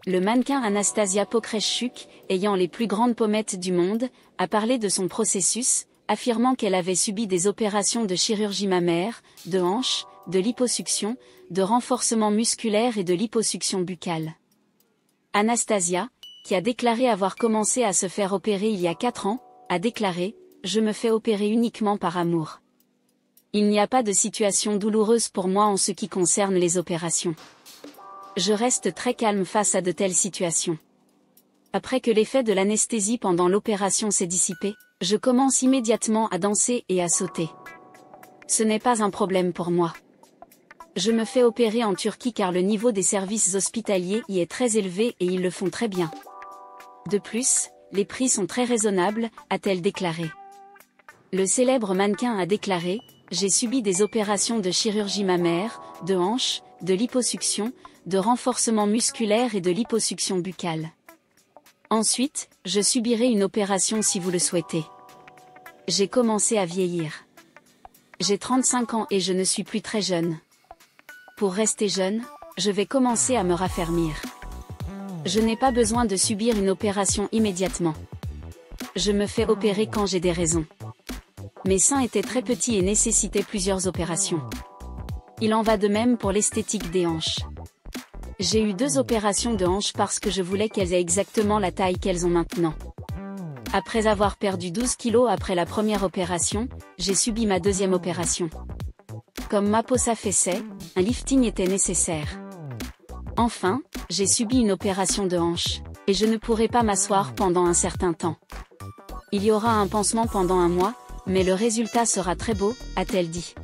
Le mannequin Anastasia Pokreschuk, ayant les plus grandes pommettes du monde, a parlé de son processus, affirmant qu'elle avait subi des opérations de chirurgie mammaire, de hanche, de liposuction, de renforcement musculaire et de liposuction buccale. Anastasia, qui a déclaré avoir commencé à se faire opérer il y a 4 ans, a déclaré « Je me fais opérer uniquement par amour. Il n'y a pas de situation douloureuse pour moi en ce qui concerne les opérations. Je reste très calme face à de telles situations. Après que l'effet de l'anesthésie pendant l'opération s'est dissipé, je commence immédiatement à danser et à sauter. Ce n'est pas un problème pour moi. Je me fais opérer en Turquie car le niveau des services hospitaliers y est très élevé et ils le font très bien. De plus, les prix sont très raisonnables, a-t-elle déclaré. Le célèbre mannequin a déclaré « J'ai subi des opérations de chirurgie mammaire, de hanche, de liposuction, de renforcement musculaire et de liposuction buccale. Ensuite, je subirai une opération si vous le souhaitez. J'ai commencé à vieillir. J'ai 35 ans et je ne suis plus très jeune. Pour rester jeune, je vais commencer à me raffermir. Je n'ai pas besoin de subir une opération immédiatement. Je me fais opérer quand j'ai des raisons. Mes seins étaient très petits et nécessitaient plusieurs opérations. Il en va de même pour l'esthétique des hanches. J'ai eu 2 opérations de hanches parce que je voulais qu'elles aient exactement la taille qu'elles ont maintenant. Après avoir perdu 12 kilos après la première opération, j'ai subi ma 2e opération. Comme ma peau s'affaissait, un lifting était nécessaire. Enfin, j'ai subi une opération de hanche, et je ne pourrai pas m'asseoir pendant un certain temps. Il y aura un pansement pendant 1 mois, mais le résultat sera très beau, a-t-elle dit.